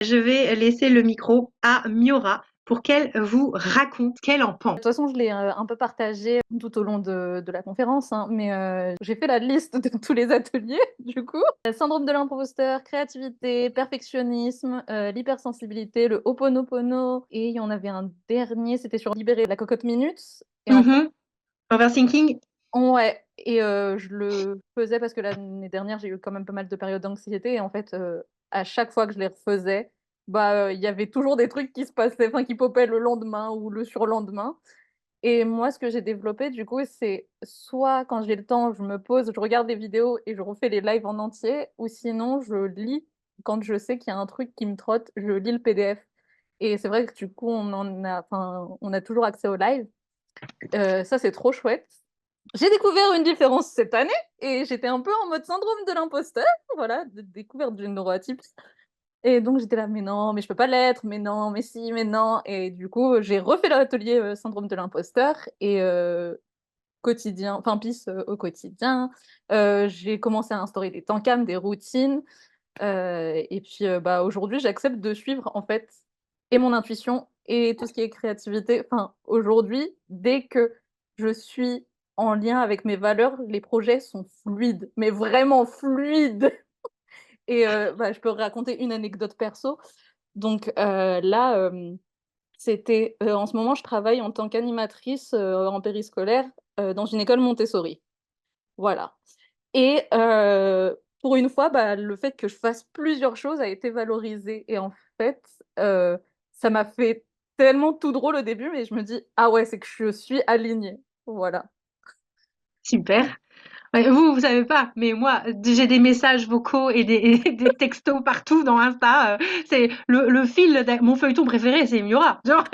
Je vais laisser le micro à Miora pour qu'elle vous raconte, qu'elle en De pense. toute façon, je l'ai un peu partagé tout au long de la conférence, hein, mais j'ai fait la liste de tous les ateliers, du coup. Syndrome de l'imposteur, créativité, perfectionnisme, l'hypersensibilité, le Ho'oponopono et il y en avait un dernier, c'était sur libérer la cocotte minute et en fait Overthinking. ouais et je le faisais parce que l'année dernière, j'ai eu quand même pas mal de périodes d'anxiété et en fait, à chaque fois que je les refaisais, bah, il y avait toujours des trucs qui se passaient, enfin qui popaient le lendemain ou le surlendemain et moi, ce que j'ai développé du coup, c'est soit quand j'ai le temps, je me pose, je regarde des vidéos et je refais les lives en entier ou sinon je lis quand je sais qu'il y a un truc qui me trotte, je lis le PDF et c'est vrai que du coup, on a toujours accès aux lives. Ça, c'est trop chouette. J'ai découvert une différence cette année et j'étais un peu en mode syndrome de l'imposteur, voilà, découverte d'une neuroatypie et donc j'étais là: «Mais non, mais je peux pas l'être, mais non, mais si, mais non» et du coup, j'ai refait l'atelier, syndrome de l'imposteur et quotidien enfin PIS, au quotidien. J'ai commencé à instaurer des temps calmes, des routines, et puis, bah, aujourd'hui, j'accepte de suivre, en fait, et mon intuition et tout ce qui est créativité. Enfin, aujourd'hui, dès que je suis en lien avec mes valeurs, les projets sont fluides, mais vraiment fluides et bah, je peux raconter une anecdote perso. Donc, là, c'était, en ce moment, je travaille en tant qu'animatrice, en périscolaire, dans une école Montessori. Voilà. Et pour une fois, bah, le fait que je fasse plusieurs choses a été valorisé et en fait, heu, ça m'a fait tellement tout drôle au début, mais je me dis: «Ah ouais, c'est que je suis alignée». Voilà. Super. Ouais, vous savez pas, mais moi, j'ai des messages vocaux et des, et des textos partout dans Insta. C'est le fil de mon feuilleton préféré, c'est Miura. Genre,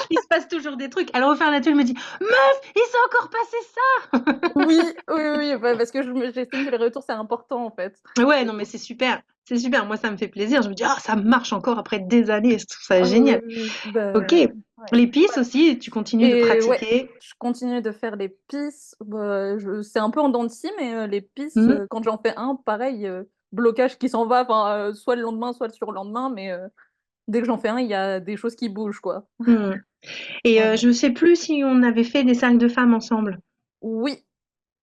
il se passe toujours des trucs. Elle refait un atelier, elle me dit, meuf, il s'est encore passé ça. Oui, oui, oui, bah, parce que j'estime que les retours, c'est important, en fait. Ouais, non, mais c'est super. C'est super. Moi, ça me fait plaisir. Je me dis, ah, ça marche encore après des années. Je trouve ça Ah oui, génial. oui, bah, Ok. ouais. Les pistes aussi, tu continues de Et ouais, pratiquer. je continue de faire les PIS, bah, je c'est un peu en dents de scie, mais les PIS, Mhm. quand j'en fais un, pareil, blocage qui s'en va, enfin, soit le lendemain, soit le surlendemain, mais dès que j'en fais un, il y a des choses qui bougent, quoi. Mhm. Et Voilà. je sais plus si on avait fait des cercles de femmes ensemble. Oui,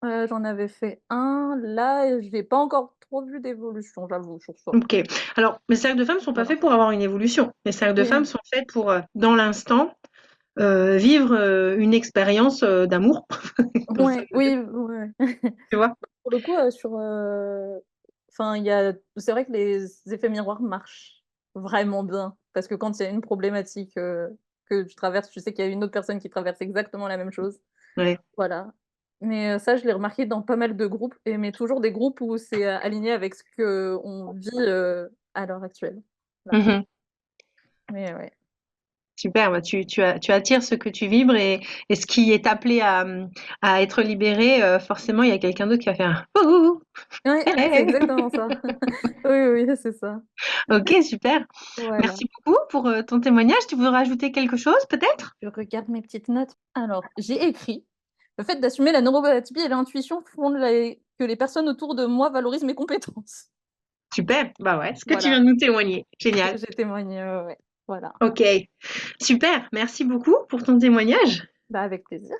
j'en avais fait un, là, j'ai pas encore trop vu d'évolution, j'avoue, sur ça. Ok. Alors, les cercles de femmes sont pas Voilà. faits pour avoir une évolution. Les cercles de femmes Oui, sont faits pour, dans l'instant, vivre une expérience d'amour. Dans ce- ouais, oui, ouais. Tu vois? Pour le coup, enfin, il y a c'est vrai que les effets miroirs marchent vraiment bien parce que quand il y a une problématique, que tu traverses, tu sais qu'il y a une autre personne qui traverse exactement la même chose. Ouais. Voilà. Mais, ça, je l'ai remarqué dans pas mal de groupes mais toujours des groupes où c'est, aligné avec ce qu'on vit, à l'heure actuelle. Voilà. Mhm. Mais ouais. Super, bah, tu attires ce que tu vibres et ce qui est appelé à être libéré, forcément, il y a quelqu'un d'autre qui va faire un ouh. Ouais, c'est exactement ça. Oui, oui, c'est ça. Ok, super. Voilà. Merci beaucoup pour ton témoignage. Tu veux rajouter quelque chose, peut-être? Je regarde mes petites notes. Alors, j'ai écrit: «Le fait d'assumer la neuroatypie et l'intuition font que les personnes autour de moi valorisent mes compétences». Super. Bah ouais, ce que tu viens Voilà, de nous témoigner. Génial. j'ai témoigné, ouais, ouais. Voilà. Ok, super. Merci beaucoup pour ton témoignage. Bah, avec plaisir.